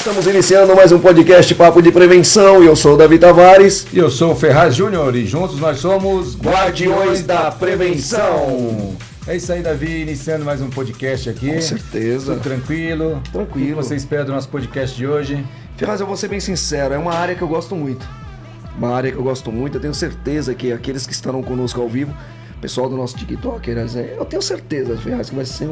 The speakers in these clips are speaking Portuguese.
Estamos iniciando mais um podcast Papo de Prevenção e eu sou o Davi Tavares. E eu sou o Ferraz Júnior e juntos nós somos Guardiões da Prevenção. É isso aí, Davi, iniciando mais um podcast aqui. Com certeza. Tudo tranquilo? Tranquilo. O que você espera do nosso podcast de hoje? Ferraz, eu vou ser bem sincero, é uma área que eu gosto muito. Eu tenho certeza que aqueles que estarão conosco ao vivo, pessoal do nosso TikTok, eu tenho certeza, Ferraz, que vai ser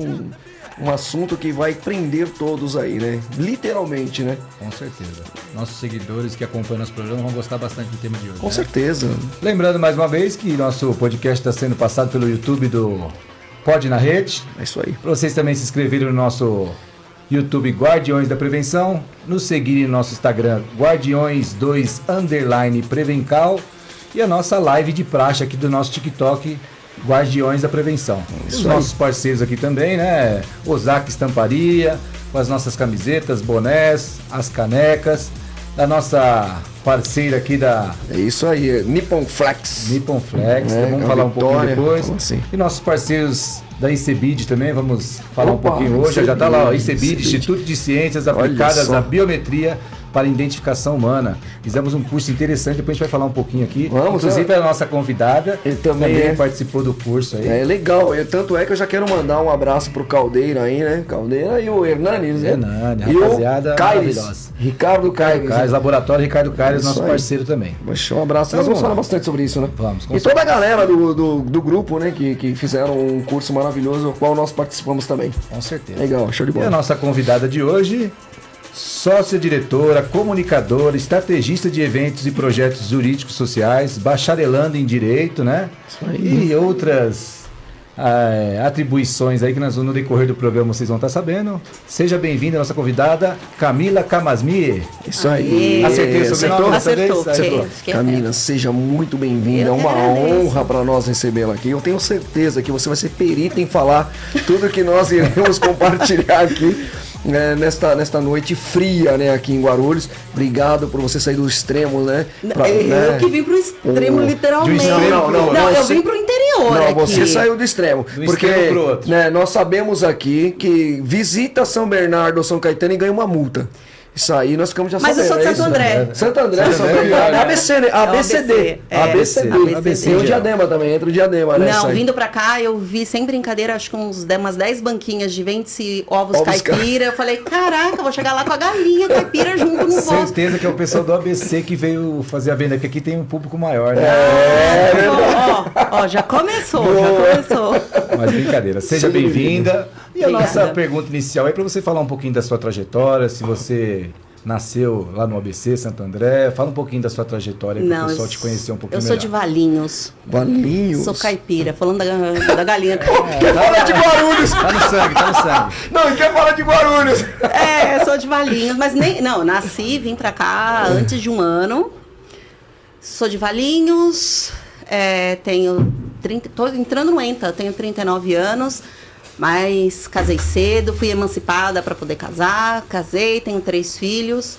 um assunto que vai prender todos aí, né? Literalmente, né? Com certeza. Nossos seguidores que acompanham nosso programa vão gostar bastante do tema de hoje. Com certeza. Lembrando mais uma vez que nosso podcast está sendo passado pelo YouTube do Pod na Rede. É isso aí. Para vocês também se inscreverem no nosso YouTube Guardiões da Prevenção, nos seguirem no nosso Instagram Guardiões2_Prevencal e a nossa live de praxe aqui do nosso TikTok Guardiões da Prevenção. Os nossos parceiros aqui também, né? Ozaki Estamparia, com as nossas camisetas, bonés, as canecas, da nossa parceira aqui da... É isso aí, Nippon Flex. Nippon Flex, vamos falar um pouquinho depois. Assim? E nossos parceiros da ICBID também, vamos falar um pouquinho hoje. ICBID, já está lá, ó, ICBID, Instituto de Ciências Aplicadas à Biometria para Identificação Humana. Fizemos um curso interessante, depois a gente vai falar um pouquinho aqui. Inclusive a nossa convidada ele também participou do curso aí. É legal, tanto é que eu já quero mandar um abraço pro Caldeira aí, né? Caldeira e o Hernani, né? Hernani, e rapaziada o Caires, maravilhosa. Ricardo Caires. Laboratório Ricardo Caires, nosso parceiro também. Deixa um abraço. Nós vamos falar bastante sobre isso, né? Vamos. E toda a galera do grupo, né? Que fizeram um curso maravilhoso, o qual nós participamos também. Com certeza. Legal, show de bola. E a nossa convidada de hoje, sócia-diretora, comunicadora, estrategista de eventos e projetos jurídicos sociais, bacharelando em Direito, né? Isso aí. E outras atribuições aí que no decorrer do programa vocês vão estar sabendo. Seja bem-vinda a nossa convidada, Camila Camasmi. Isso aí. Acertei o sobrenome dessa vez? Acertou. Camila, seja muito bem-vinda. É uma honra para nós recebê-la aqui. Eu tenho certeza que você vai ser perita em falar tudo que nós iremos compartilhar aqui. Nesta noite fria, né, aqui em Guarulhos. Obrigado por você sair do extremo, né? Eu que vim pro extremo, literalmente. Não, eu vim pro interior. Não, aqui. você saiu do extremo. Porque nós sabemos aqui que visita São Bernardo ou São Caetano e ganha uma multa. Isso aí nós ficamos já sabendo. Mas eu sou de Santo André. Santo André. ABC, né? ABCD. Tem o Diadema também, entra o Diadema, né? Não, vindo pra cá, eu vi sem brincadeira, acho que umas 10 banquinhas de vende-se ovos caipira. Eu falei, caraca, eu vou chegar lá com a galinha caipira junto no bolso. Certeza que é o pessoal do ABC que veio fazer a venda, que aqui tem um público maior, né? Já começou. Mas brincadeira, seja bem-vinda. E a nossa pergunta inicial é para você falar um pouquinho da sua trajetória, se você nasceu lá no ABC, Santo André, fala um pouquinho da sua trajetória para o pessoal te conhecer um pouquinho melhor. Eu sou de Valinhos. Valinhos? Sou caipira, falando da galinha. Quer falar de Guarulhos? Tá no sangue. Não, quer falar de Guarulhos. Eu sou de Valinhos, mas nasci, vim pra cá antes de um ano. Sou de Valinhos, tô entrando no ENTA, tenho 39 anos. Mas casei cedo, fui emancipada para poder casar, casei, tenho 3 filhos,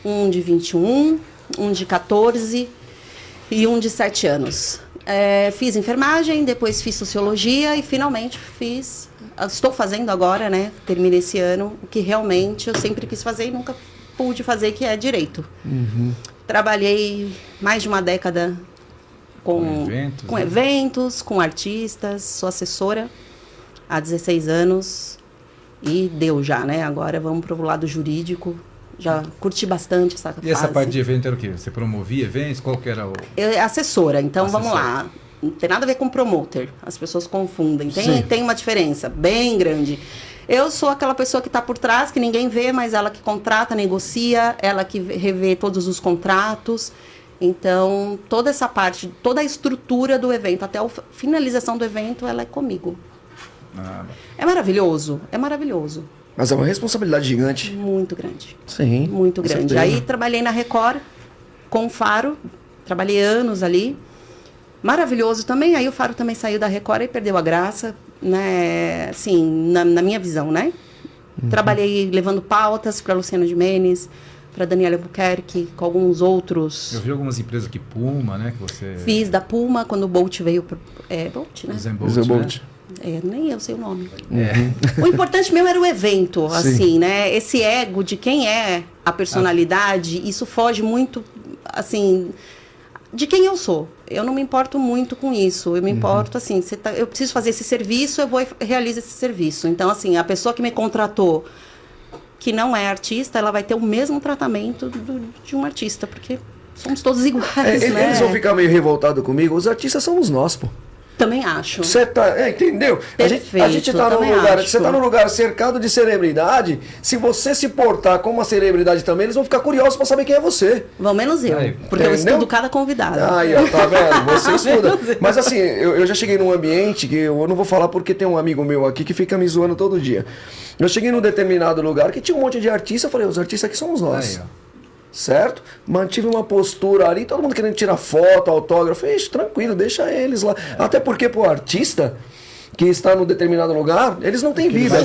um de 21, um de 14 e um de 7 anos. Fiz enfermagem, depois fiz sociologia e finalmente estou fazendo agora, né, terminei esse ano, o que realmente eu sempre quis fazer e nunca pude fazer, que é direito. Uhum. Trabalhei mais de uma década com eventos, com artistas, sou assessora há 16 anos e deu já, né? Agora vamos pro lado jurídico. Já curti bastante essa fase. E essa parte de evento era o quê? Você promovia eventos? Qual que era o... Assessora, então vamos lá. Não tem nada a ver com promoter. As pessoas confundem. Tem uma diferença bem grande. Eu sou aquela pessoa que está por trás, que ninguém vê, mas ela que contrata, negocia, ela que revê todos os contratos. Então, toda essa parte, toda a estrutura do evento, até a finalização do evento, ela é comigo. É maravilhoso. Mas é uma responsabilidade gigante. Muito grande. Sim. Muito grande. Aí trabalhei na Record, com o Faro, trabalhei anos ali. Maravilhoso também. Aí o Faro também saiu da Record e perdeu a graça, né? Assim, na minha visão, né? Uhum. Trabalhei levando pautas para Luciano Gimenez, para Daniela Albuquerque, com alguns outros. Eu vi algumas empresas aqui, Puma, né? Que você... Fiz da Puma, quando o Bolt veio... Bolt, né? Bolt, né? Nem eu sei o nome. O importante mesmo era o evento, assim, né? Esse ego de quem é a personalidade, isso foge muito, assim, de quem eu sou. Eu não me importo muito com isso. Eu me importo, assim, eu preciso fazer esse serviço, eu vou e realizo esse serviço. Então, assim, a pessoa que me contratou, que não é artista, ela vai ter o mesmo tratamento de um artista, porque somos todos iguais, né? Eles vão ficar meio revoltados comigo. Os artistas somos nós, pô. Também acho. Você tá, entendeu? A gente tá num lugar, você tá num lugar cercado de celebridade. Se você se portar como uma celebridade também, eles vão ficar curiosos pra saber quem é você. Vão menos eu, porque eu estudo cada convidado. Aí, ó, tá vendo? Você estuda. Mas assim, eu já cheguei num ambiente que eu não vou falar porque tem um amigo meu aqui que fica me zoando todo dia. Eu cheguei num determinado lugar que tinha um monte de artista, eu falei, os artistas aqui somos nós. Aí, ó. Certo? Mantive uma postura ali, todo mundo querendo tirar foto, autógrafo. Ixi, tranquilo, deixa eles lá. Até porque pro artista que está num determinado lugar, eles não têm vida.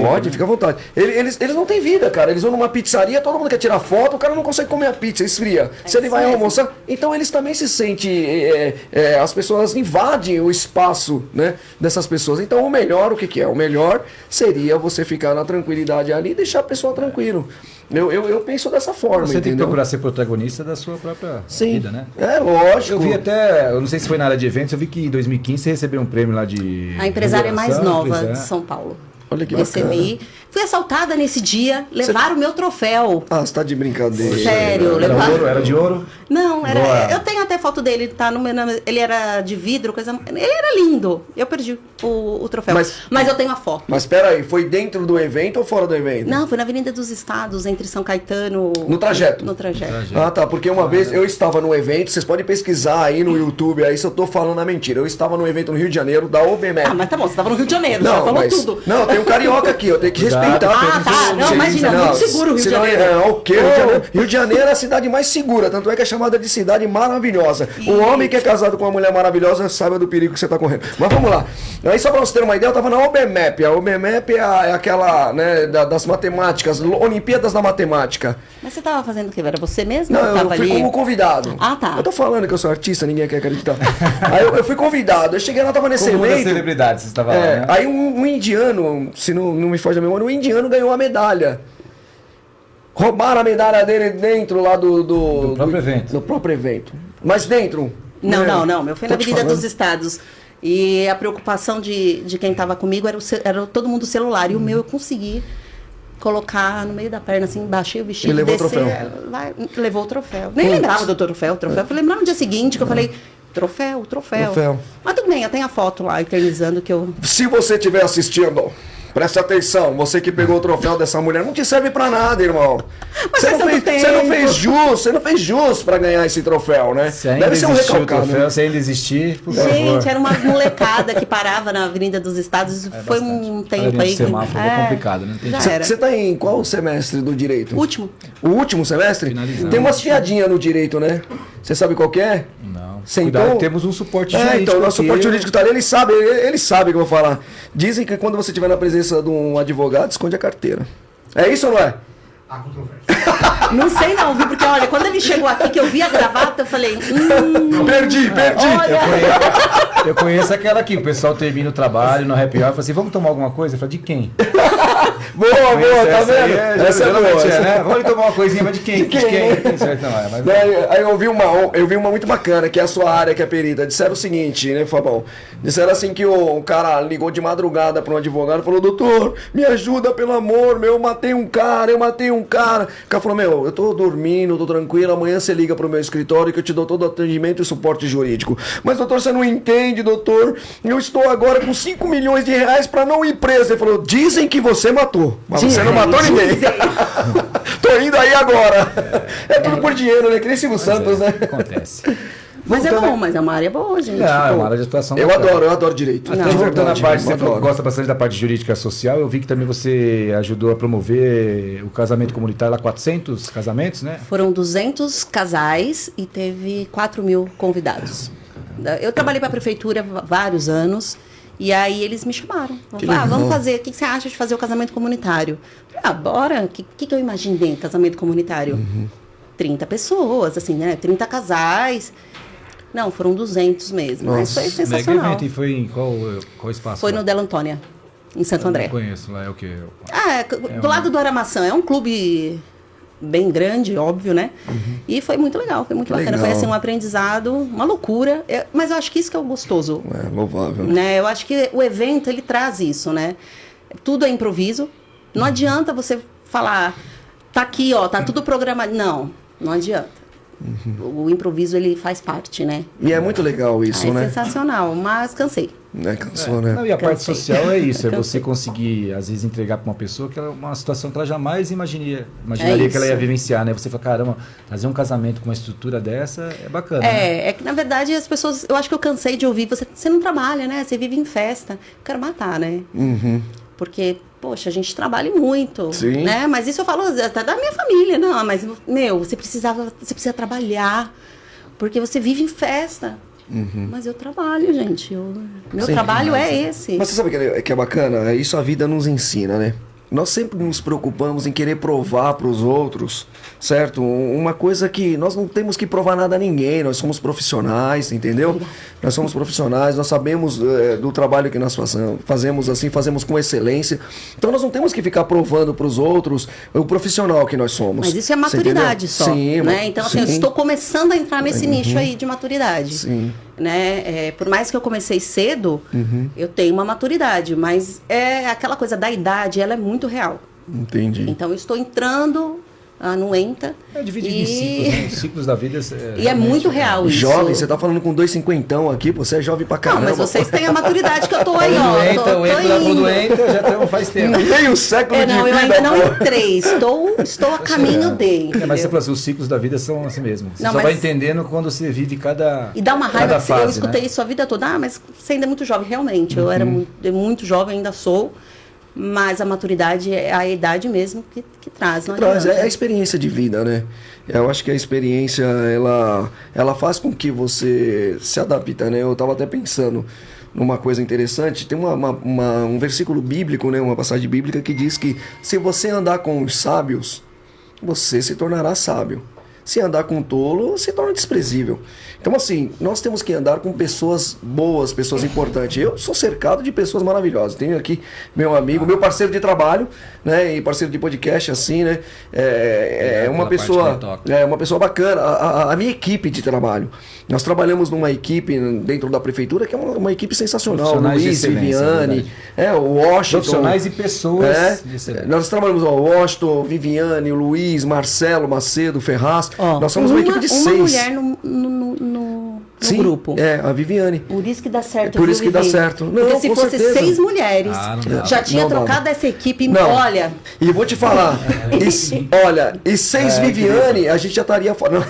Pode, fica à vontade. Eles não têm vida, cara. Eles vão numa pizzaria, todo mundo quer tirar foto, o cara não consegue comer a pizza, esfria. Se ele vai almoçar, então eles também se sentem... as pessoas invadem o espaço, né, dessas pessoas. Então o melhor, o que é? O melhor seria você ficar na tranquilidade ali e deixar a pessoa tranquilo. Eu penso dessa forma, Você tem que procurar ser protagonista da sua própria vida, né? É, lógico. Eu vi até, eu não sei se foi na área de eventos, eu vi que em 2015 você recebeu um prêmio lá de... A empresária mais nova de São Paulo. Olha que recebi. Bacana. Fui assaltada nesse dia, levaram o meu troféu. Ah, você tá de brincadeira. Sério. Era de ouro? Não, era. Eu tenho até foto dele, tá no meu, ele era de vidro, coisa. Ele era lindo. Eu perdi o troféu. Mas eu tenho a foto. Mas peraí, foi dentro do evento ou fora do evento? Não, foi na Avenida dos Estados, entre São Caetano. No trajeto? No trajeto. Ah, tá. Porque uma vez eu estava no evento, vocês podem pesquisar aí no YouTube, aí se eu tô falando a mentira. Eu estava no evento no Rio de Janeiro, da OBMEP. Ah, mas tá bom, você estava no Rio de Janeiro, já falou tudo. Não, tem um carioca aqui, eu tenho que respeitar. Ah, tá. Não, imagina, muito seguro o Rio de Janeiro. O quê? Rio de Janeiro é a cidade mais segura, tanto é que é chamada de cidade maravilhosa. O homem que é casado com uma mulher maravilhosa saiba do perigo que você está correndo. Mas vamos lá. Aí só para você ter uma ideia, eu estava na OBMEP. A OBMEP é aquela, né, das matemáticas, Olimpíadas da Matemática. Mas você estava fazendo o quê? Era você mesmo? Não, eu fui como convidado. Ah, tá. Eu tô falando que eu sou artista, ninguém quer acreditar. Aí eu fui convidado, eu cheguei lá, tava nesse evento. Como celebridade, você estava lá, né? Aí um indiano, se não me foge a memória, um indiano ganhou a medalha. Roubaram a medalha dele dentro lá do próprio evento. Do próprio evento. Mas dentro. Não. Eu fui na Avenida dos Estados. E a preocupação de quem estava comigo era todo mundo celular. E o meu eu consegui colocar no meio da perna, assim, baixei o vestido. E levou o troféu. Levou o troféu. Nem lembrava do troféu. Eu fui lembrar no dia seguinte que eu falei... Troféu. Mas tudo bem, eu tenho a foto lá, eternizando que eu... Se você estiver assistindo, preste atenção, você que pegou o troféu dessa mulher, não te serve pra nada, irmão. Mas você não fez jus pra ganhar esse troféu, né? Deve ser um recalcado. Troféu, se ainda existir, por favor. Gente, era uma molecada que parava na Avenida dos Estados, foi um tempo aí. É complicado, né? Você tá em qual semestre do direito? Último. O último semestre? Finalizando. Tem umas piadinhas no direito, né? Você sabe qual que é? Não. Cuidado, temos um suporte jurídico. Então, o nosso suporte jurídico tá ali, ele sabe o que eu vou falar. Dizem que quando você estiver na presença de um advogado, esconde a carteira. É isso ou não é? Não sei não, viu? Porque olha, quando ele chegou aqui, que eu vi a gravata, eu falei... Perdi! Eu conheço aquela aqui, o pessoal termina o trabalho no happy hour e fala assim, vamos tomar alguma coisa? Eu falo, de quem? Boa, tá vendo? Essa é boa, né? Vamos tomar uma coisinha, mas de quem? Aí eu vi uma muito bacana, que é a sua área, que é perita. Disseram o seguinte, né, Fabão? Disseram assim que o cara ligou de madrugada para um advogado e falou, doutor, me ajuda, pelo amor, eu matei um cara. O cara falou, eu tô dormindo, tô tranquilo, amanhã você liga pro meu escritório que eu te dou todo o atendimento e suporte jurídico. Mas, doutor, você não entende, doutor, eu estou agora com 5 milhões de reais pra não ir preso. Ele falou, dizem que você matou, mas você não matou ninguém. Tô indo aí agora. É tudo por dinheiro, né? Que nem Silvio Santos, né? Acontece. Mas é bom, mas é uma área boa, gente. É uma área de atuação. Eu adoro direito. Até voltando à parte, você gosta bastante da parte jurídica social, eu vi que também você ajudou a promover o casamento comunitário lá, 400 casamentos, né? Foram 200 casais e teve 4 mil convidados. Eu trabalhei para a prefeitura há vários anos e aí eles me chamaram. Vamos fazer, o que você acha de fazer o casamento comunitário? Bora, o que eu imagino dentro do casamento comunitário? 30 pessoas, assim, né? 30 casais... Não, foram 200 mesmo. Mas foi Mega sensacional. evento. E foi em qual espaço? Foi lá? no Della Antônia, em Santo André. Não conheço, lá é o quê? Do lado do Aramaçã. É um clube bem grande, óbvio, né? E foi muito legal, foi muito bacana. legal. Foi assim, um aprendizado, uma loucura. Mas eu acho que isso que é o gostoso. É louvável. Né? Eu acho que o evento, ele traz isso, né? Tudo é improviso. Não adianta você falar, tá aqui, ó, tá tudo programado. Não adianta. O improviso, ele faz parte, né? E é muito legal isso, É né? sensacional, mas cansei. Cansou, né? Não, e a parte Cansei. social é isso, é você Cansei. conseguir, às vezes, entregar para uma pessoa que é uma situação que ela jamais imaginaria É que ela ia isso. vivenciar, né? Você fala, caramba, fazer um casamento com uma estrutura dessa é bacana. né? É que na verdade as pessoas, eu acho que eu cansei de ouvir, você não trabalha, né? Você vive em festa. Eu quero matar, né? Porque, poxa, a gente trabalha muito, Sim. né? Mas isso eu falo até da minha família, não, mas, meu, você precisa trabalhar, porque você vive em festa. Mas eu trabalho, gente. Meu Sim. trabalho é esse. Mas você sabe que é bacana? Isso a vida nos ensina, né? Nós sempre nos preocupamos em querer provar para os outros, certo? Uma coisa que nós não temos que provar nada a ninguém, nós somos profissionais, entendeu? Nós somos profissionais, nós sabemos do trabalho que nós fazemos assim, fazemos com excelência. Então nós não temos que ficar provando para os outros o profissional que nós somos. Mas isso é Você maturidade entendeu? só, Sim, né? Então, assim, eu sim. estou começando a entrar nesse nicho aí de maturidade. Sim. Né? Por mais que eu comecei cedo, eu tenho uma maturidade, mas aquela coisa da idade, ela é muito real. Entendi. Então, eu estou entrando, anuenta. É dividido em ciclos, né? Os ciclos da vida. E é muito real isso. Jovem, você tá falando com 2,50 aqui, pô, você é jovem pra Não, caramba. mas vocês têm a maturidade que eu tô aí, ó. Doenta, o Ento da indo. Doenta já tem faz tempo. Meio século de Não, eu vida, ainda não pô. entrei. Estou a caminho de. É, mas você entendeu? falou assim, os ciclos da vida são assim mesmo. Você Não, só mas- vai entendendo quando você vive cada E dá uma raiva, cada que fase, eu escutei né? isso a vida toda. Mas você ainda é muito jovem, realmente. Eu era muito jovem, ainda sou. Mas a maturidade é a idade mesmo que traz. Não Traz, adianta. é a experiência de vida, né? Eu acho que a experiência, ela faz com que você se adapta, né? Eu tava até pensando numa coisa interessante. Tem um versículo bíblico, né? Uma passagem bíblica que diz que se você andar com os sábios, você se tornará sábio. Se andar com tolo, se torna desprezível. Então, assim, nós temos que andar com pessoas boas, pessoas importantes. Eu sou cercado de pessoas maravilhosas. Tenho aqui meu amigo, meu parceiro de trabalho, né? E parceiro de podcast, assim, né? É uma pela pessoa. parte que ele toca. É uma pessoa bacana. A minha equipe de trabalho. Nós trabalhamos numa equipe dentro da prefeitura que é uma equipe sensacional. Profissionais de Luiz, excelência, Viviane, é o Washington. Profissionais e pessoas de excelência. Nós trabalhamos, o Washington, Viviane, o Luiz, Marcelo, Macedo, Ferraz. Ó, Nós somos uma equipe de 6. Uma mulher no Sim, grupo. É, a Viviane. Por isso que dá certo. Por viu, isso que dá Vivi? certo. Não, Porque se com fosse certeza. 6 mulheres, não dá. já tinha Não dá. trocado essa equipe. Não. Olha, E vou te falar, e 6 Viviane, a gente já estaria fora. Não.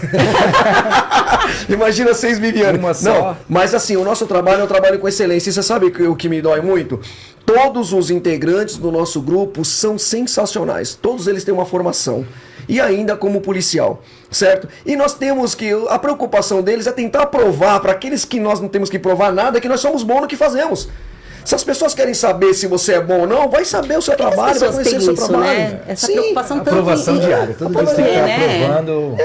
Imagina 6 Viviane. Uma só. Não, mas assim, o nosso trabalho é um trabalho com excelência. E você sabe o que me dói muito? Todos os integrantes do nosso grupo são sensacionais. Todos eles têm uma formação. E ainda como policial, certo? E nós temos que... A preocupação deles é tentar provar para aqueles que nós não temos que provar nada que nós somos bons no que fazemos. Se as pessoas querem saber se você é bom ou não, vai saber o seu trabalho, as vai pessoas conhecer têm o seu isso, trabalho. né? Essa Sim. preocupação tanto Aprovação diária. Todo dia você tem que estar né? aprovando.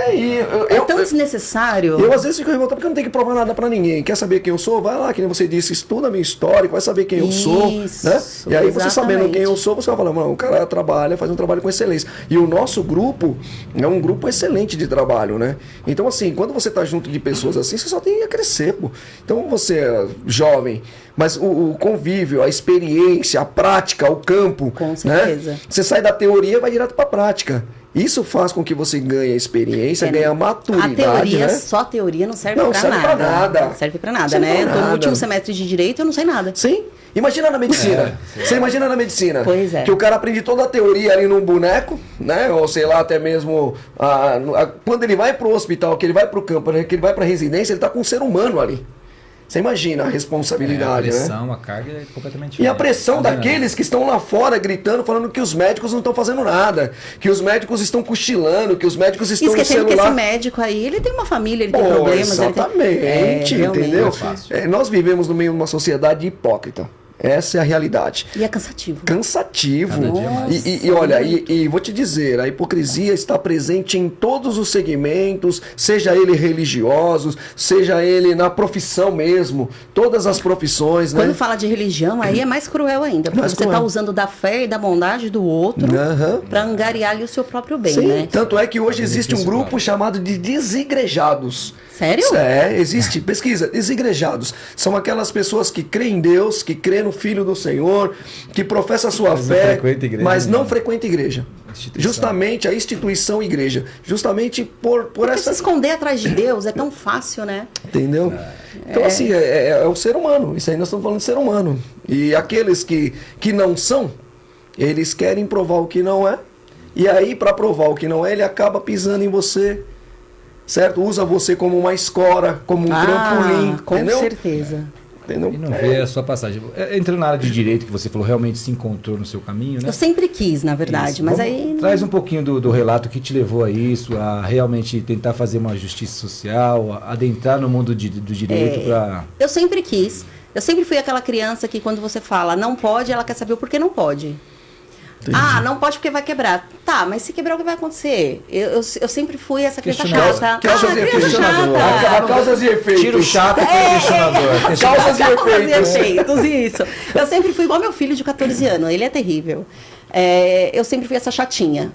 É tão desnecessário. Eu às vezes fico revoltado porque eu não tenho que provar nada pra ninguém. Quer saber quem eu sou? Vai lá, que nem você disse, estuda a minha história, vai saber quem eu sou. Isso, Né? E aí você sabendo exatamente. quem eu sou, você vai falar, mano, o cara trabalha, faz um trabalho com excelência. E o nosso grupo é um grupo excelente de trabalho, né? Então, assim, quando você tá junto de pessoas assim, você só tem a crescer, pô. Então você é jovem, mas o convívio, a experiência, a prática, o campo. Com certeza. Né? Você sai da teoria e vai direto pra prática. Isso faz com que você ganhe experiência, ganhe maturidade. A teoria, né? só teoria não serve Não pra serve nada. pra nada. Não serve pra nada, Serve né? pra Eu tô no nada. último semestre de Direito, eu não sei nada. Sim. Imagina na medicina. Você imagina na medicina. Pois é. Que o cara aprende toda a teoria ali num boneco, né? Ou sei lá, até mesmo quando ele vai pro hospital, que ele vai pro campo, né? Que ele vai pra residência, ele tá com um ser humano ali. Você imagina a A responsabilidade, né? pressão, a carga é completamente E a diferente. pressão Não é daqueles que estão lá fora gritando, falando que os médicos não estão fazendo nada, que os médicos estão cochilando, que os médicos estão no Esquecendo que esse celular. médico aí, ele tem uma família, ele Pô, tem problemas. exatamente, ele tem... entendeu? fácil. Nós vivemos no meio de uma sociedade hipócrita. Essa é a realidade. E é cansativo. Cansativo. Cada dia mais. E olha, e vou te dizer, a hipocrisia está presente em todos os segmentos, seja ele religiosos, seja ele na profissão mesmo, todas as profissões, né? Quando fala de religião, aí é mais cruel ainda, porque Mais você está cruel. usando da fé e da bondade do outro Aham. para angariar ali o seu próprio bem, Sim, né? tanto é que hoje existe um isso, grupo claro. chamado de desigrejados. Sério? Existe, pesquisa, desigrejados. São aquelas pessoas que creem em Deus, que creem no Filho do Senhor, que professam a sua Mas não fé, frequenta igreja, mas né? não frequenta igreja. Instituição. Justamente a instituição igreja. Justamente por Porque essa... se esconder atrás de Deus é tão fácil, né? Entendeu? Então, assim, é o ser humano. Isso aí nós estamos falando de ser humano. E aqueles que não são, eles querem provar o que não é. E aí, para provar o que não é, ele acaba pisando em você. Certo? Usa você como uma escora, como um trampolim. Com Entendeu? certeza. Entendeu? E não vê a sua passagem. Entrando na área de direito que você falou, realmente se encontrou no seu caminho, né? Eu sempre quis, na verdade, Isso. mas Vamos- aí... Traz um pouquinho do relato que te levou a isso, a realmente tentar fazer uma justiça social, a adentrar no mundo do direito para... Eu sempre quis. Eu sempre fui aquela criança que quando você fala não pode, ela quer saber o porquê não pode. Entendi. Ah, não pode porque vai quebrar. Tá, mas se quebrar, o que vai acontecer? Eu sempre fui essa criança Questionador. chata. Causas e criança efeitos. chata. Causas e efeitos. Tira o chato pro questionador. Causas e efeitos. Isso. Eu sempre fui igual meu filho de 14 anos. Ele é terrível. Eu sempre fui essa chatinha.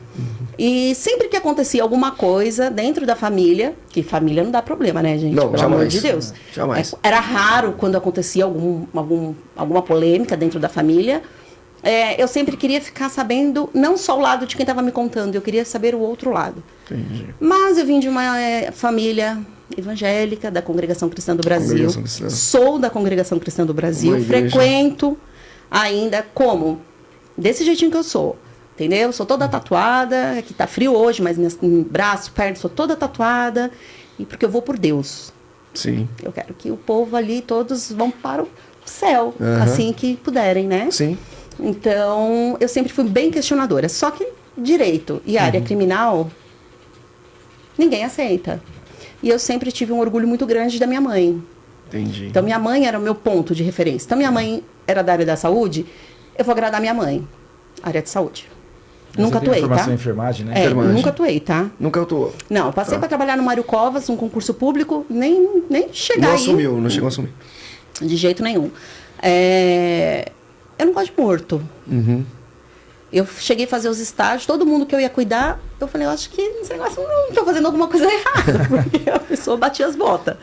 E sempre que acontecia alguma coisa dentro da família, que família não dá problema, né, gente? Não, Pelo jamais. amor de Deus. Jamais. Era raro quando acontecia alguma polêmica dentro da família. Eu sempre queria ficar sabendo não só o lado de quem estava me contando, eu queria saber o outro lado. Entendi. Mas eu vim de uma família evangélica da Congregação Cristã do Brasil. Congregação Cristã. Sou da Congregação Cristã do Brasil. Uma igreja. Frequento ainda como? Desse jeitinho que eu sou. Entendeu? Sou toda tatuada. Aqui tá frio hoje, mas meus braços, pernas, sou toda tatuada. E porque eu vou por Deus. Sim. Eu quero que o povo ali, todos vão para o céu. Aham. Assim que puderem, né? Sim. Então, eu sempre fui bem questionadora. Só que direito e área criminal, ninguém aceita. E eu sempre tive um orgulho muito grande da minha mãe. Entendi. Então, minha mãe era o meu ponto de referência. Então, minha mãe era da área da saúde, eu vou agradar minha mãe, área de saúde. Nunca Você tem atuei, formação tá? em enfermagem, né? enfermagem. Nunca atuei, tá? Nunca eu tô. Não, eu passei para trabalhar no Mário Covas, um concurso público, nem chegar Não aí. assumiu, não chegou a assumir. De jeito nenhum. Eu não gosto de morto. Uhum. Eu cheguei a fazer os estágios, todo mundo que eu ia cuidar, eu falei, eu acho que esse negócio não estou fazendo alguma coisa errada, porque a pessoa batia as botas.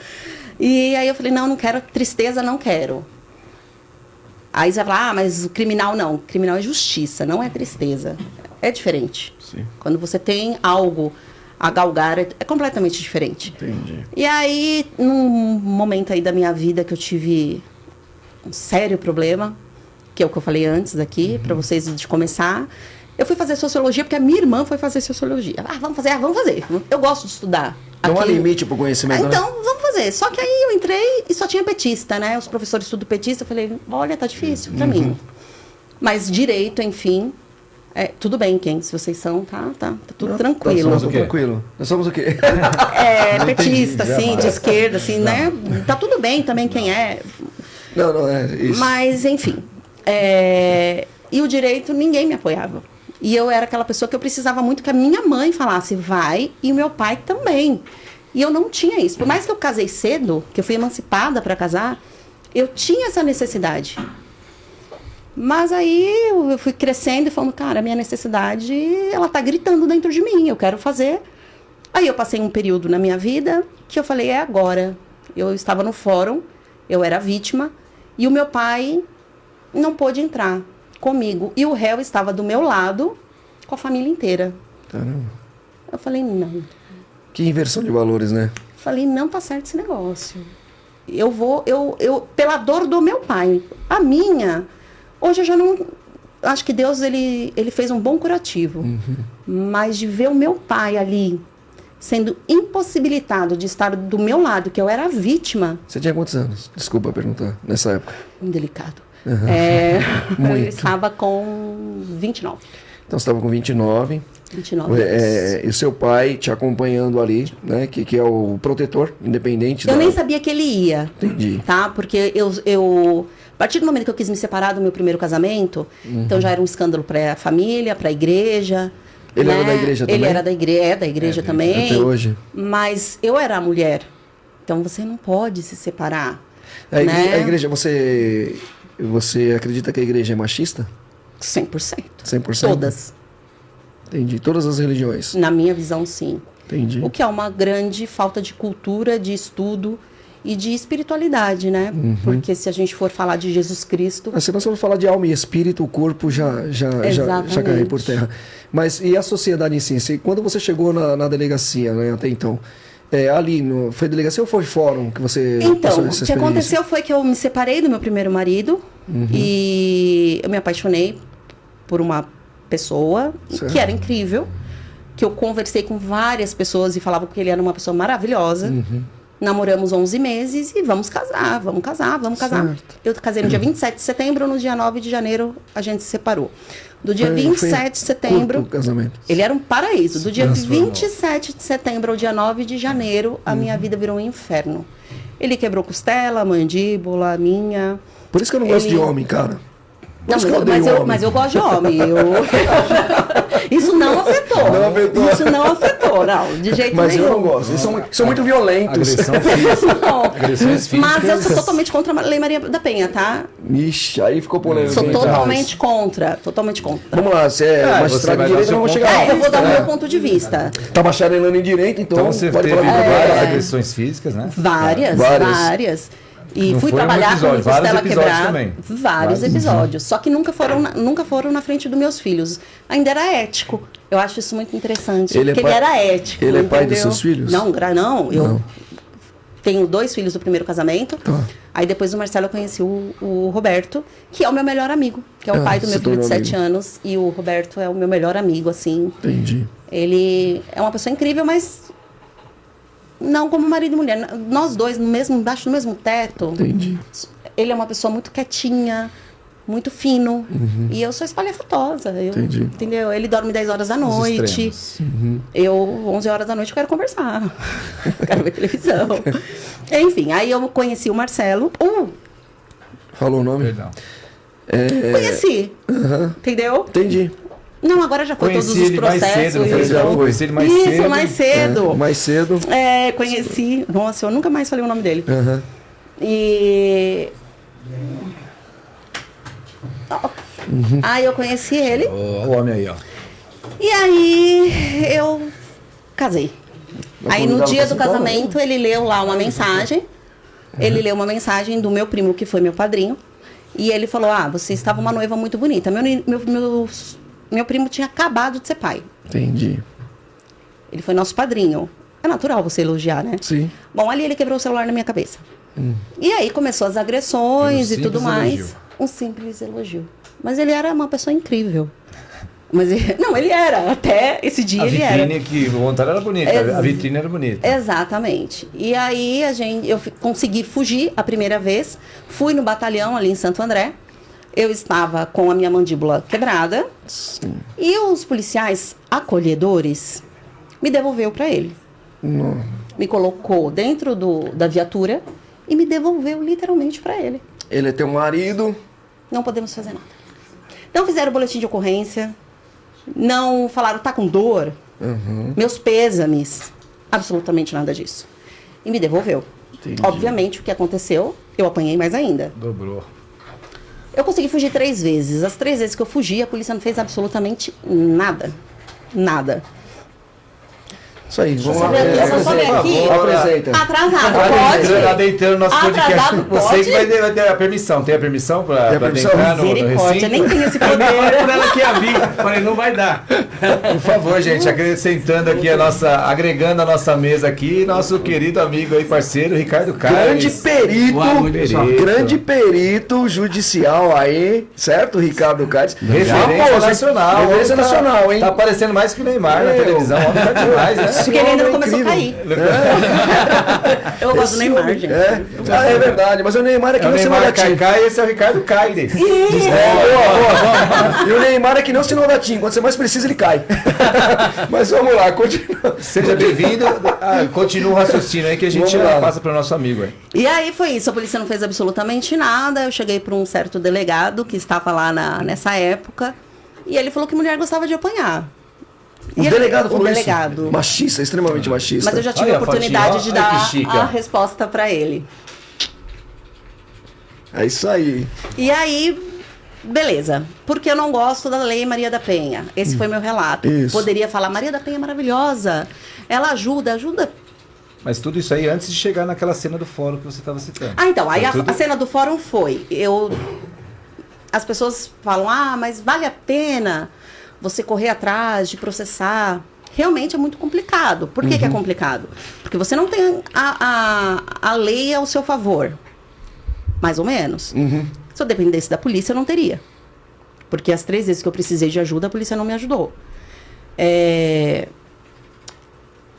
E aí eu falei, não quero, tristeza não quero. Aí você vai falar, mas o criminal não. Criminal é justiça, não é tristeza. É diferente. Sim. Quando você tem algo a galgar, é completamente diferente. Entendi. E aí, num momento aí da minha vida que eu tive um sério problema, que é o que eu falei antes aqui, para vocês de começar, eu fui fazer sociologia porque a minha irmã foi fazer sociologia. Vamos fazer. Eu gosto de estudar. Não há aquilo. limite pro conhecimento, né? Então, vamos fazer. Só que aí eu entrei e só tinha petista, né? Os professores tudo petista. Eu falei, olha, tá difícil para mim. Mas direito, enfim, tudo bem, se vocês são, tá tudo tranquilo. Nós somos o quê? tranquilo. Nós somos o quê? Petista, entendi, assim, jamais. de esquerda, assim, né? Tá tudo bem também quem é. Não, é isso. Mas, enfim. E o direito, ninguém me apoiava. E eu era aquela pessoa que eu precisava muito que a minha mãe falasse, vai, e o meu pai também. E eu não tinha isso. Por mais que eu casei cedo, que eu fui emancipada para casar, eu tinha essa necessidade. Mas aí eu fui crescendo e falando, cara, a minha necessidade, ela tá gritando dentro de mim, eu quero fazer. Aí eu passei um período na minha vida que eu falei, é agora. Eu estava no fórum, eu era vítima, e o meu pai não pôde entrar comigo. E o réu estava do meu lado, com a família inteira. Caramba. Eu falei, não. Que inversão de valores, né? Falei, não tá certo esse negócio. Eu pela dor do meu pai. A minha, hoje eu já não... Acho que Deus, ele fez um bom curativo. Mas de ver o meu pai ali, sendo impossibilitado de estar do meu lado, que eu era a vítima... Você tinha quantos anos? Desculpa perguntar, nessa época. Delicado. Muito. Eu estava com 29. Então você estava com 29. 29 anos. E o seu pai te acompanhando ali, né? Que é o protetor, independente Eu da... nem sabia que ele ia. Entendi. Tá? Porque partir do momento que eu quis me separar do meu primeiro casamento, então já era um escândalo para a família, para a igreja. Ele era da igreja também? Ele era da igreja também. Até hoje. Mas eu era a mulher. Então você não pode se separar. A né? igreja, você acredita que a igreja é machista? 100%. 100%? Todas. Entendi. Todas as religiões. Na minha visão, sim. Entendi. O que é uma grande falta de cultura, de estudo e de espiritualidade, né? Porque se a gente for falar de Jesus Cristo... Se nós formos falar de alma e espírito, o corpo já cai por terra. Mas e a sociedade em si? Quando você chegou na delegacia, né, até então, foi delegacia ou foi fórum que você Então, o que aconteceu foi que eu me separei do meu primeiro marido e eu me apaixonei por uma pessoa que era incrível, que eu conversei com várias pessoas e falavam que ele era uma pessoa maravilhosa. Namoramos 11 meses e vamos casar. Certo. Eu casei no dia 27 de setembro, no dia 9 de janeiro a gente se separou. Do dia 27 de setembro... O casamento. Ele era um paraíso. Do dia 27 de setembro ao dia 9 de janeiro, a minha vida virou um inferno. Ele quebrou costela, mandíbula, minha... Por isso que eu não gosto de homem, cara. Não, mas eu gosto de homem. Isso não afetou. Isso não afetou, não. De jeito mas nenhum. Eu não gosto. Eles são muito violentos. Agressões físicas. Mas eu sou totalmente contra a Lei Maria da Penha, tá? Ixi, aí ficou polêmico. Sou totalmente contra. Totalmente contra. Vamos lá, você é magistrado de direito, vamos chegar lá. Eu vou dar o meu ponto de vista. Tá bacharelando em direito, então você pode teve falar várias agressões físicas, né? Várias. E não fui foi trabalhar episódio, com costela quebrada. Também. Vários episódios. Só que nunca foram na frente dos meus filhos. Ainda era ético. Eu acho isso muito interessante. Porque ele era ético. Ele é pai entendeu? dos seus filhos? Não. Eu tenho 2 filhos do primeiro casamento. Aí depois do Marcelo eu conheci o Roberto, que é o meu melhor amigo. Que é o pai do meu filho de 7 anos. E o Roberto é o meu melhor amigo, assim. Entendi. Ele é uma pessoa incrível, mas... não como marido e mulher. Nós dois, embaixo do mesmo teto. Entendi. Ele é uma pessoa muito quietinha, muito fino. E eu sou espalhafatosa. Entendi. Entendeu? Ele dorme 10 horas da noite. Eu, 11 horas da noite, quero conversar. Quero ver televisão. Enfim, aí eu conheci o Marcelo. Falou o nome? Perdão. Conheci. Entendeu? Entendi. Não, agora já foi todos os processos. Conheci ele mais cedo. Isso, mais cedo. Mais cedo. Conheci. Nossa, eu nunca mais falei o nome dele. E... aí eu conheci ele. O homem aí, ó. E aí eu casei. Aí no dia do casamento ele leu lá uma mensagem. Ele leu uma mensagem do meu primo, que foi meu padrinho. E ele falou, você estava uma noiva muito bonita. Meu primo tinha acabado de ser pai. Entendi. Ele foi nosso padrinho. É natural você elogiar, né? Sim. Bom, ali ele quebrou o celular na minha cabeça. E aí começou as agressões e tudo mais. Elogio. Um simples elogio. Mas ele era uma pessoa incrível. Mas ele era. Até esse dia ele era. A vitrine que o montar era bonita. A vitrine era bonita. Exatamente. E aí eu consegui fugir a primeira vez. Fui no batalhão ali em Santo André. Eu estava com a minha mandíbula quebrada. Sim. E os policiais acolhedores me devolveu para ele. Me colocou dentro da viatura e me devolveu literalmente para ele. Ele é teu marido. Não podemos fazer nada. Não fizeram boletim de ocorrência. Não falaram, tá com dor? Meus pêsames. Absolutamente nada disso. E me devolveu. Entendi. Obviamente, o que aconteceu, eu apanhei mais ainda. Dobrou. Eu consegui fugir 3 vezes. As 3 vezes que eu fugi, a polícia não fez absolutamente nada. Nada. Isso aí, vamos lá. Apresenta. Atrasado, pode. Adentrando no nosso podcast. Atrasado, Você pode. que vai ter a permissão. Tem a permissão para adentrar no Misericórdia, recinto? nem tem esse Não, poder. é por ela que é amiga. Falei, não vai dar. Por favor, gente, acrescentando aqui agregando a nossa mesa aqui, nosso querido amigo aí, parceiro, Ricardo Carnes. Grande perito judicial aí, certo, Ricardo Carnes? Referência nacional. Referência nacional, hein? Tá aparecendo mais que o Neymar na televisão, homem tá demais, né? Porque ele ainda não homem é começou a incrível. cair. Eu gosto do Neymar, gente. É verdade, mas o Neymar é que É o não se Neymar Novatinho. Cai, esse é o Ricardo Caires. E o Neymar é que não se Novatinho, quando você mais precisa ele cai. Mas vamos lá, continua. Seja bem-vindo. Continua o raciocínio aí que a gente Vamos lá. passa para o nosso amigo. Aí. E aí foi isso, a polícia não fez absolutamente nada. Eu cheguei para um certo delegado que estava lá nessa época e ele falou que mulher gostava de apanhar. O E ele- delegado falou o delegado. isso. Machista, extremamente machista. Mas eu já tive Olha a a oportunidade fotinha, de ó. Ai, dar que chique, ó. a resposta para ele. É isso aí. E aí, beleza. Porque eu não gosto da Lei Maria da Penha. Esse foi meu relato. Isso. Poderia falar, Maria da Penha é maravilhosa. Ela ajuda. Mas tudo isso aí antes de chegar naquela cena do fórum que você estava citando. Ah, então, aí Foi tudo- a cena do fórum foi. As pessoas falam, mas vale a pena você correr atrás de processar. Realmente é muito complicado. Por que, que é complicado? Porque você não tem a lei ao seu favor. Mais ou menos. Se eu dependesse da polícia, eu não teria. Porque as 3 vezes que eu precisei de ajuda, a polícia não me ajudou.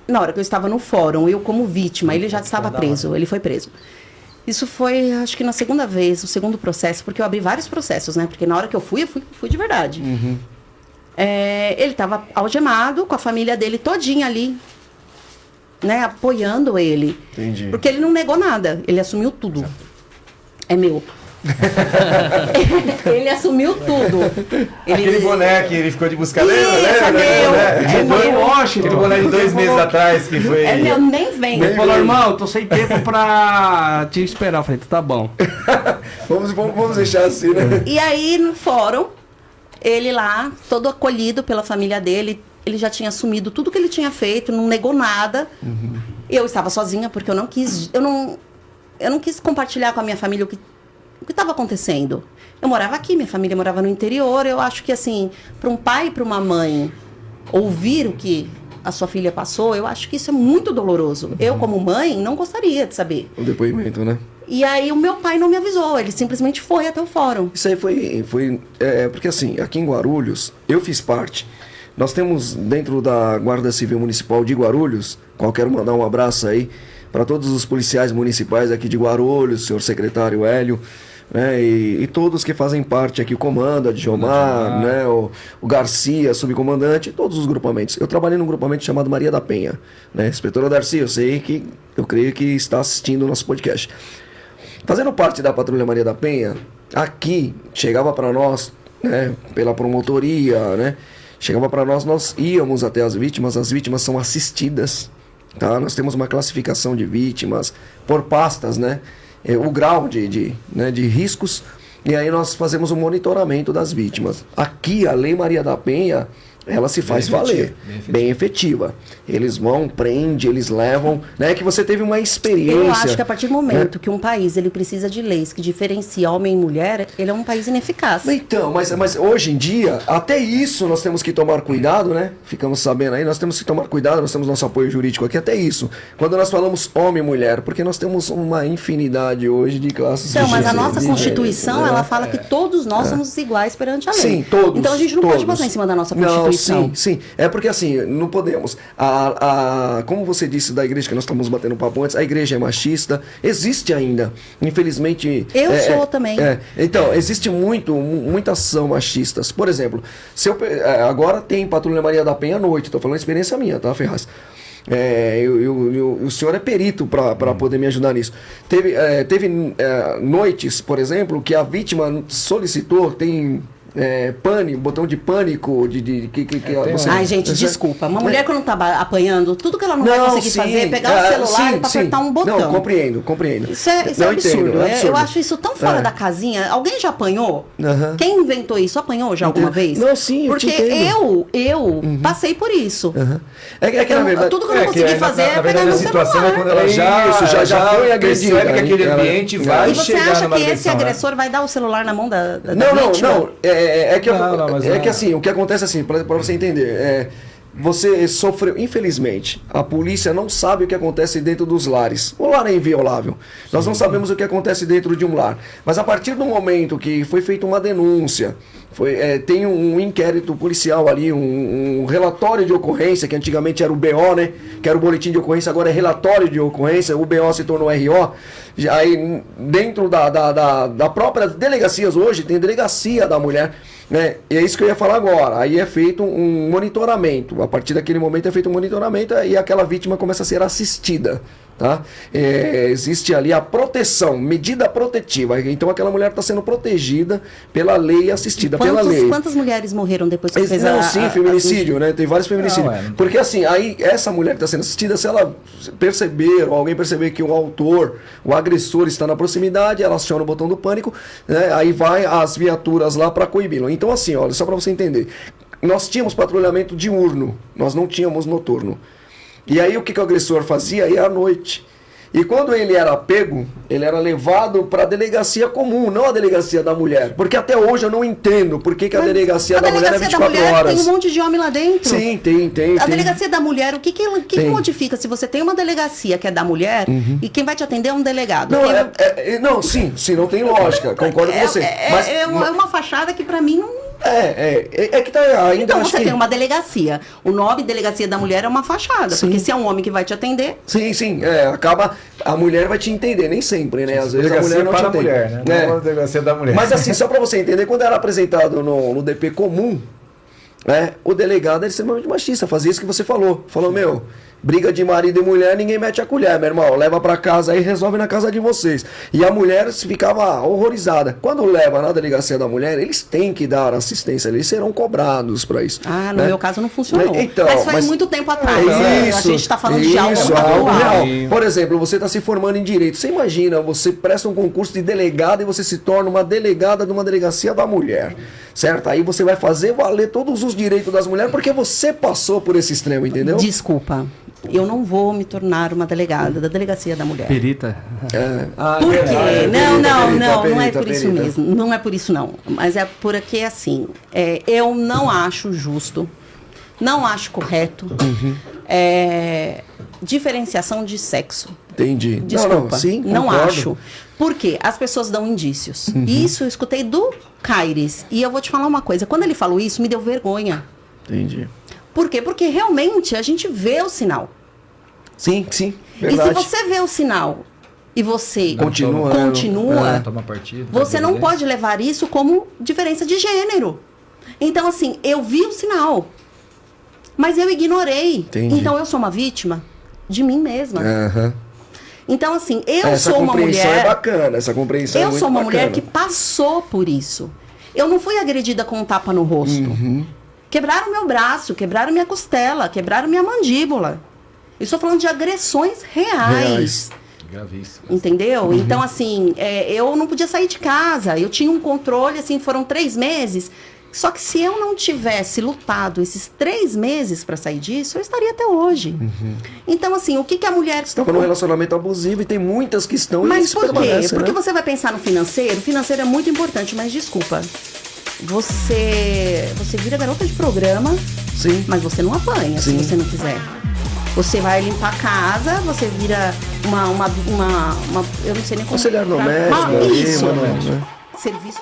Na hora que eu estava no fórum, eu como vítima, ele já estava preso, ele foi preso. Isso foi, acho que na segunda vez, o segundo processo, porque eu abri vários processos, né? Porque na hora que eu fui de verdade. Ele estava algemado, com a família dele todinha ali, né? Apoiando ele. Entendi. Porque ele não negou nada, ele assumiu tudo. É meu. Ele assumiu tudo. Aquele boné que ele ficou de buscar, Isso, lembra? é meu. É meu. Aquele boné de 2 meses atrás que foi... É meu, nem vem. Ele falou, irmão, tô sem tempo pra te esperar. Eu falei, tá bom. Vamos deixar assim, né? E aí, no fórum, ele lá, todo acolhido pela família dele, ele já tinha assumido tudo que ele tinha feito, não negou nada. Eu estava sozinha porque eu não quis compartilhar com a minha família o que estava acontecendo. Eu morava aqui, minha família morava no interior. Eu acho que, assim, para um pai e para uma mãe ouvir o que a sua filha passou, eu acho que isso é muito doloroso. Eu, como mãe, não gostaria de saber. O depoimento, né? E aí o meu pai não me avisou, ele simplesmente foi até o fórum. Isso aí foi porque assim, aqui em Guarulhos, eu fiz parte. Nós temos dentro da Guarda Civil Municipal de Guarulhos, quero mandar um abraço aí para todos os policiais municipais aqui de Guarulhos, senhor secretário Hélio, né, e todos que fazem parte aqui, o comando, a Djomar, né, o Garcia, subcomandante, todos os grupamentos. Eu trabalhei num grupamento chamado Maria da Penha, né, inspetora Darcy, eu creio que está assistindo o nosso podcast. Fazendo parte da Patrulha Maria da Penha, aqui chegava para nós, né, pela promotoria, né, chegava para nós íamos até as vítimas são assistidas, tá? Nós temos uma classificação de vítimas por pastas, né, o grau de riscos, e aí nós fazemos o monitoramento das vítimas. Aqui a Lei Maria da Penha, ela se faz valer, bem efetiva. Eles vão, prendem, eles levam, né? Que você teve uma experiência. Eu acho que a partir do momento que um país ele precisa de leis que diferenciam homem e mulher, ele é um país ineficaz. Então, mas hoje em dia, até isso nós temos que tomar cuidado, né? Ficamos sabendo aí, nós temos que tomar cuidado, nós temos nosso apoio jurídico aqui, até isso. Quando nós falamos homem e mulher, porque nós temos uma infinidade hoje de classes. Então, mas a de nossa gênero, Constituição, né? ela fala que todos nós somos iguais perante a lei. Sim, todos. Então a gente não pode passar em cima da nossa Constituição. Sim. É porque assim, não podemos. Como você disse da igreja, que nós estamos batendo papo antes, a igreja é machista, existe ainda. Infelizmente. Eu sou também. Então, existe muita ação machistas. Por exemplo, agora tem Patrulha Maria da Penha à noite, estou falando experiência minha, tá, Ferraz? O senhor é perito para poder me ajudar nisso. Teve noites, por exemplo, que a vítima solicitou, tem botão de pânico, Ai, gente, desculpa. Uma mulher quando tá apanhando, tudo que ela não vai conseguir fazer é pegar o celular para apertar um botão. Não, compreendo. Isso é absurdo. Eu acho isso tão fora da casinha. Alguém já apanhou? Quem inventou isso apanhou já alguma vez? Não, sim, eu porque te entendo. eu passei por isso. É que na verdade, tudo que eu não consegui fazer é pegar no situação celular. é quando ela já foi agredida, percebe que aquele ambiente vai E você chegar acha numa que esse agressão, né? agressor vai dar o celular na mão da Não, vítima? que assim, o que acontece assim, para você entender, você sofreu, infelizmente, a polícia não sabe o que acontece dentro dos lares. O lar é inviolável. Nós não sabemos o que acontece dentro de um lar. Mas a partir do momento que foi feita uma denúncia, tem um inquérito policial ali, um relatório de ocorrência, que antigamente era o BO, né? Que era o boletim de ocorrência, agora é relatório de ocorrência, o BO se tornou RO. Aí, dentro da própria delegacias hoje, tem delegacia da mulher, né? E é isso que eu ia falar agora. Aí é feito um monitoramento. A partir daquele momento é feito um monitoramento e aquela vítima começa a ser assistida. Tá? Existe ali a proteção, medida protetiva. Então aquela mulher está sendo protegida pela lei e assistida pela lei. Quantas mulheres morreram depois que fez feminicídio, né? Tem vários feminicídios. Porque assim, aí essa mulher que está sendo assistida, se ela perceber, ou alguém perceber que o autor, o agressor está na proximidade, ela aciona o botão do pânico, né? Aí vai as viaturas lá para coibi-lo. Então assim, olha, só para você entender. Nós tínhamos patrulhamento diurno, nós não tínhamos noturno. E aí o que o agressor fazia? Ia à noite. E quando ele era pego, ele era levado para a delegacia comum, não a delegacia da mulher. Porque até hoje eu não entendo por que a delegacia da mulher é 24 horas. Tem um monte de homem lá dentro. Sim, tem. A delegacia da mulher, o que modifica se você tem uma delegacia que é da mulher e quem vai te atender é um delegado? Não, sim, não tem lógica, concordo com você. É uma fachada que para mim não... que tá ainda. Então você tem uma delegacia. O nome Delegacia da Mulher é uma fachada. Sim. Porque se é um homem que vai te atender. Sim. Acaba. A mulher vai te entender, nem sempre, né? Às vezes a mulher não te entende. Mulher, né? Não é a delegacia da mulher. Mas assim, só pra você entender, quando era apresentado no DP comum, né? O delegado era extremamente machista, fazia isso que você falou. Falou, meu. Briga de marido e mulher, ninguém mete a colher, meu irmão. Leva pra casa aí e resolve na casa de vocês. E a mulher ficava horrorizada. Quando leva na delegacia da mulher, eles têm que dar assistência, eles serão cobrados pra isso. No meu caso não funcionou. Então, mas faz muito tempo atrás. A gente tá falando de algo real. Por exemplo, você está se formando em direito. Você imagina, você presta um concurso de delegado e você se torna uma delegada de uma delegacia da mulher. Certo? Aí você vai fazer valer todos os direitos das mulheres porque você passou por esse extremo, entendeu? Desculpa. Eu não vou me tornar uma delegada da Delegacia da Mulher. Perita. Por quê? Não é por isso mesmo. Não é por isso não. Mas é porque assim, eu não acho justo, não acho correto diferenciação de sexo. Entendi. Desculpa, não concordo. acho. Por quê? As pessoas dão indícios. Isso eu escutei do Caires. E eu vou te falar uma coisa. Quando ele falou isso, me deu vergonha. Entendi. Por quê? Porque realmente a gente vê o sinal. Sim, verdade. E se você vê o sinal e você continua toma partido, você não pode levar isso como diferença de gênero. Então, assim, eu vi o sinal, mas eu ignorei. Entendi. Então, eu sou uma vítima de mim mesma. Então, assim, eu essa sou uma mulher... Essa compreensão é bacana, essa compreensão é muito Eu sou uma bacana. mulher que passou por isso. Eu não fui agredida com um tapa no rosto. Quebraram meu braço, quebraram minha costela, quebraram minha mandíbula. Eu estou falando de agressões reais. Gravíssimo. Entendeu? Então, assim, eu não podia sair de casa. Eu tinha um controle, assim, foram 3 meses. Só que se eu não tivesse lutado esses 3 meses para sair disso, eu estaria até hoje. Então, assim, o que a mulher... Estava num relacionamento abusivo e tem muitas que estão... Mas por quê? Porque né? você vai pensar no financeiro. O financeiro é muito importante, mas desculpa. Você vira garota de programa, Sim. mas você não apanha se você não quiser. Você vai limpar a casa, você vira uma eu não sei nem como... Auxiliar doméstico. Isso. Né? Serviço